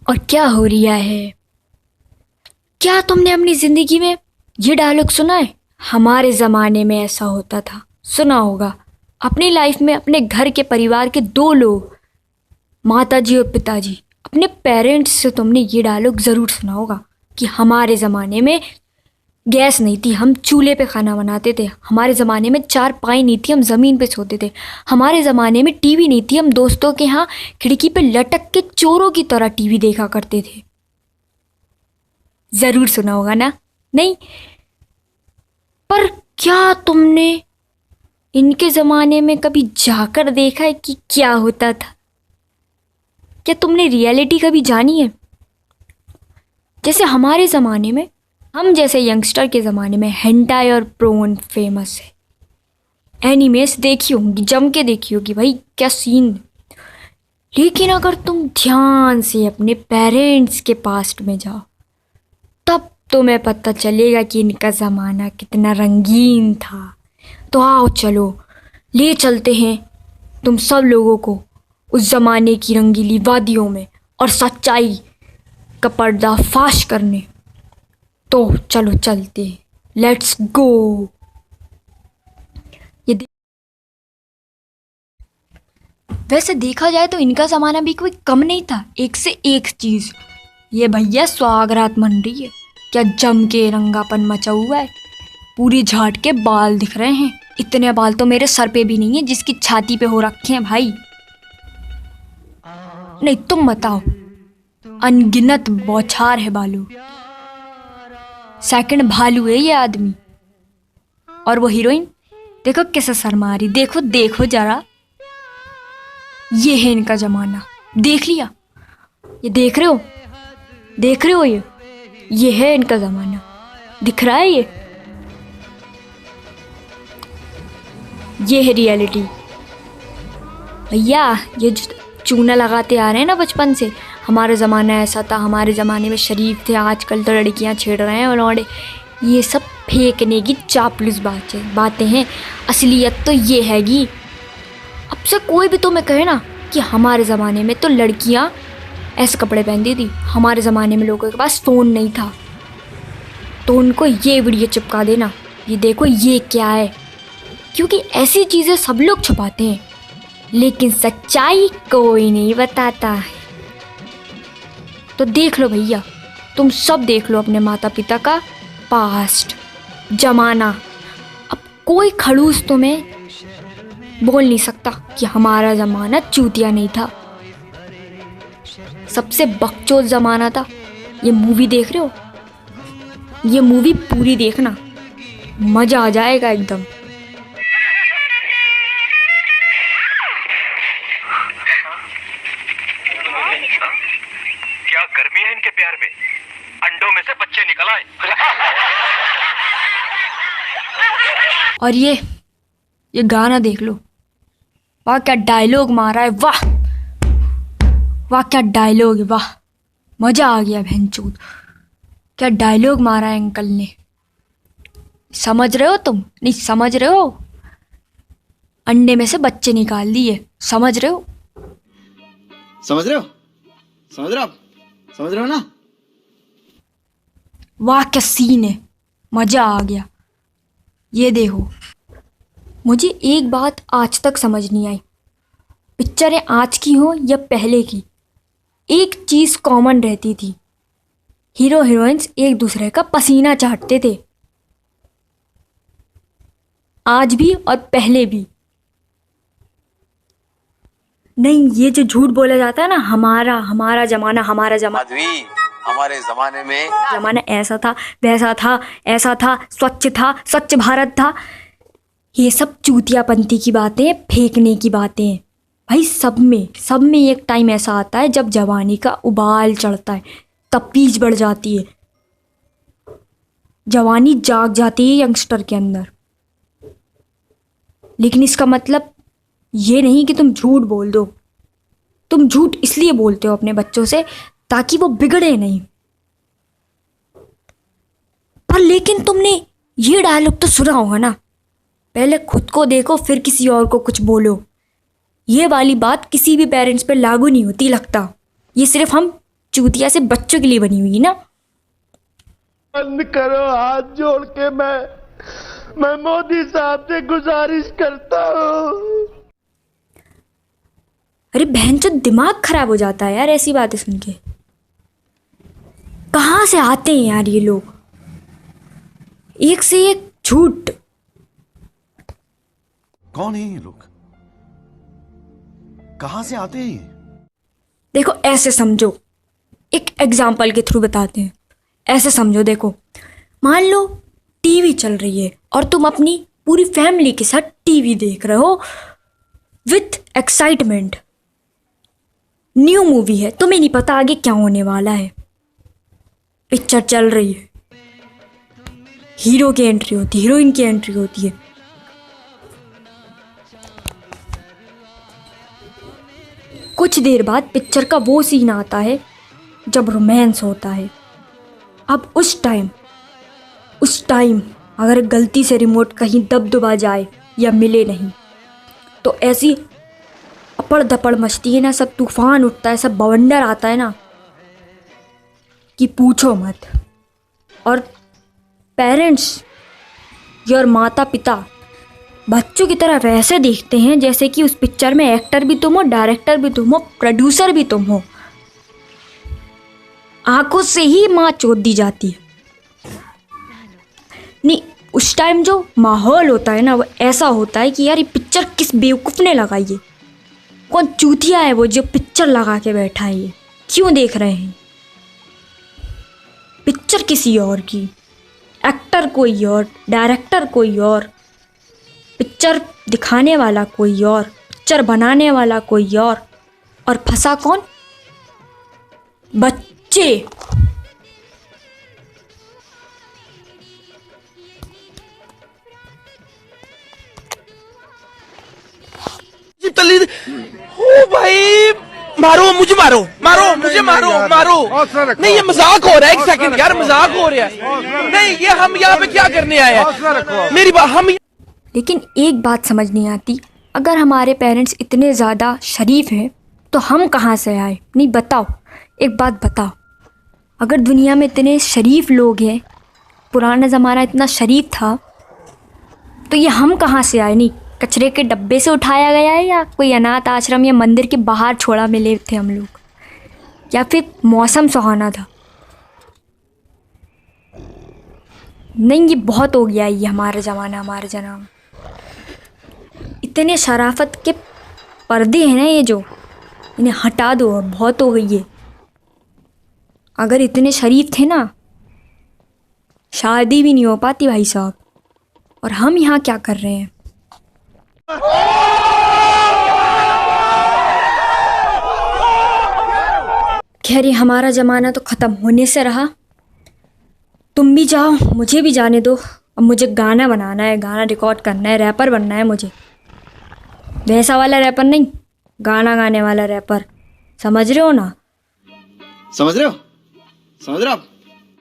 और क्या हो रहा है। क्या तुमने अपनी जिंदगी में ये डायलॉग सुना है, हमारे ज़माने में ऐसा होता था? सुना होगा। अपनी लाइफ में अपने घर के परिवार के दो लोग, माताजी और पिताजी, अपने पेरेंट्स से तुमने ये डायलॉग ज़रूर सुना होगा कि हमारे ज़माने में गैस नहीं थी, हम चूल्हे पे खाना बनाते थे। हमारे ज़माने में चारपाई नहीं थी, हम ज़मीन पे सोते थे। हमारे ज़माने में टीवी नहीं थी, हम दोस्तों के यहाँ खिड़की पे लटक के चोरों की तरह टीवी देखा करते थे। ज़रूर सुना होगा ना? नहीं? पर क्या तुमने इनके ज़माने में कभी जाकर देखा है कि क्या होता था? क्या तुमने रियलिटी कभी जानी है? जैसे हमारे ज़माने में, हम जैसे यंगस्टर के ज़माने में हेंटाई और प्रोन फेमस है। एनिमेस देखी होंगी, जम के देखी होगी भाई, क्या सीन। लेकिन अगर तुम ध्यान से अपने पेरेंट्स के पास्ट में जाओ, तब तुम्हें पता चलेगा कि इनका ज़माना कितना रंगीन था। तो आओ चलो, ले चलते हैं तुम सब लोगों को उस ज़माने की रंगीली वादियों में और सच्चाई का पर्दाफाश करने। तो चलो चलते हैं, लेट्स गो। वैसे देखा जाए तो इनका ज़माना भी कोई कम नहीं था, एक से एक चीज़। ये भैया स्वागरात मन रही है, क्या जम के रंगापन मचा हुआ है। पूरी झाट के बाल दिख रहे हैं। इतने बाल तो मेरे सर पे भी नहीं है जिसकी छाती पे हो रखे हैं भाई। नहीं तुम बताओ, अनगिनत बौछार है बालू। सेकंड भालू है ये आदमी। और वो हीरोइन देखो कैसे शर्मा रही, देखो देखो जरा। ये है इनका जमाना, देख लिया? ये देख रहे हो, देख रहे हो? ये है इनका जमाना, दिख रहा है? ये है रियलिटी भैया। ये जो चूना लगाते आ रहे हैं ना बचपन से, हमारे ज़माना ऐसा था, हमारे ज़माने में शरीफ थे, आजकल तो लड़कियां छेड़ रहे हैं और ये सब फेंकने की चापलूस बातें हैं। असलियत तो ये हैगी। अब से कोई भी तुम्हें कहे ना कि हमारे ज़माने में तो लड़कियां ऐसे कपड़े पहनती थी, हमारे ज़माने में लोगों के पास फ़ोन नहीं था, तो उनको ये वीडियो चिपका देना, ये देखो ये क्या है। क्योंकि ऐसी चीज़ें सब लोग छुपाते हैं, लेकिन सच्चाई कोई नहीं बताता है। तो देख लो भैया, तुम सब देख लो अपने माता पिता का पास्ट जमाना। अब कोई खड़ूस तुम्हें बोल नहीं सकता कि हमारा ज़माना चूतिया नहीं था, सबसे बकचोद ज़माना था। ये मूवी देख रहे हो, ये मूवी पूरी देखना, मज़ा आ जाएगा एकदम। क्या गर्मी है इनके प्यार में, अंडों में से बच्चे निकल आए। और ये गाना देख लो, वाह क्या डायलॉग मारा है, वाह वाह क्या डायलॉग है, वाह मजा आ गया बहनचोद। क्या डायलॉग मारा है अंकल ने। समझ रहे हो तुम? नहीं समझ रहे हो? अंडे में से बच्चे निकाल दिए, समझ रहे हो? समझ रहे हो? समझ रहे हो आप? समझ रहे हो ना? वाह क्या सीन है, मजा आ गया। ये देखो, मुझे एक बात आज तक समझ नहीं आई, पिक्चरें आज की हो या पहले की, एक चीज़ कॉमन रहती थी, हीरो हीरोइंस एक दूसरे का पसीना चाटते थे, आज भी और पहले भी। नहीं, ये जो झूठ बोला जाता है ना, हमारा हमारा ज़माना, हमारा ज़माना, हमारे ज़माने में ज़माना ऐसा था, वैसा था, ऐसा था, स्वच्छ भारत था, ये सब चूतियापंती की बातें, फेंकने की बातें हैं भाई। सब में एक टाइम ऐसा आता है जब जवानी का उबाल चढ़ता है, तपीज बढ़ जाती है, जवानी जाग जाती है यंगस्टर के अंदर। लेकिन इसका मतलब ये नहीं कि तुम झूठ बोल दो। तुम झूठ इसलिए बोलते हो अपने बच्चों से ताकि वो बिगड़े नहीं। पर लेकिन तुमने ये डायलॉग तो सुना होगा ना, पहले खुद को देखो फिर किसी और को कुछ बोलो। ये वाली बात किसी भी पेरेंट्स पे लागू नहीं होती लगता, ये सिर्फ हम चूतिया से बच्चों के लिए बनी हुई ना। बंद करो, हाथ जोड़ के मैं मोदी साहब से गुजारिश करता हूँ। अरे बहन चो, दिमाग खराब हो जाता है यार ऐसी बातें सुन के। कहाँ से आते हैं यार ये लोग, एक से एक झूठ। कौन है ये लोग, कहां से आते हैं ये? देखो ऐसे समझो, एक एग्जाम्पल के थ्रू बताते हैं। ऐसे समझो, देखो मान लो टीवी चल रही है और तुम अपनी पूरी फैमिली के साथ टीवी देख रहे हो विथ एक्साइटमेंट। न्यू मूवी है, तुम्हें नहीं पता आगे क्या होने वाला है। पिक्चर चल रही है, हीरो की एंट्री होती है, हीरोइन की एंट्री होती है। कुछ देर बाद पिक्चर का वो सीन आता है जब रोमांस होता है। अब उस टाइम अगर गलती से रिमोट कहीं दब दुबा जाए या मिले नहीं तो ऐसी अपड़ दपड़ मचती है ना, सब तूफान उठता है, सब बवंडर आता है ना कि पूछो मत। और पेरेंट्स और माता पिता बच्चों की तरह वैसे देखते हैं जैसे कि उस पिक्चर में एक्टर भी तुम हो, डायरेक्टर भी तुम हो, प्रोड्यूसर भी तुम हो। आंखों से ही माँ चोट दी जाती है। नहीं, उस टाइम जो माहौल होता है ना वो ऐसा होता है कि यार ये पिक्चर किस बेवकूफ़ ने लगाई है, कौन चूतिया है वो जो पिक्चर लगा के बैठा है, ये क्यों देख रहे हैं। पिक्चर किसी और की, एक्टर कोई और, डायरेक्टर कोई और, पिक्चर दिखाने वाला कोई और, पिक्चर बनाने वाला कोई और फंसा कौन? बच्चे। ओ भाई, मारो मुझे, मारो मुझे, मारो। नहीं, ये मजाक हो रहा है। एक सेकंड यार, मजाक हो रहा है। नहीं, ये हम यहाँ पे क्या करने आए हैं? मेरी बात हम। लेकिन एक बात समझ नहीं आती, अगर हमारे पेरेंट्स इतने ज़्यादा शरीफ हैं तो हम कहाँ से आए? नहीं बताओ, एक बात बताओ, अगर दुनिया में इतने शरीफ लोग हैं, पुराना ज़माना इतना शरीफ था, तो ये हम कहाँ से आए? नहीं, कचरे के डब्बे से उठाया गया है या कोई अनाथ आश्रम या मंदिर के बाहर छोड़ा मिले थे हम लोग, या फिर मौसम सुहाना था? नहीं, ये बहुत हो गया, ये हमारा ज़माना, हमारा जनाब। इतने शराफत के पर्दे हैं ना ये जो, इन्हें हटा दो, बहुत हो गई है। अगर इतने शरीफ थे ना, शादी भी नहीं हो पाती भाई साहब। और हम यहाँ क्या कर रहे हैं? खैर, ये हमारा ज़माना तो ख़त्म होने से रहा। तुम भी जाओ, मुझे भी जाने दो। अब मुझे गाना बनाना है, गाना रिकॉर्ड करना है, रैपर बनना है मुझे। वैसा वाला रैपर नहीं, गाना गाने वाला रैपर। समझ रहे हो ना? समझ रहे हो? समझ रहे हो आप?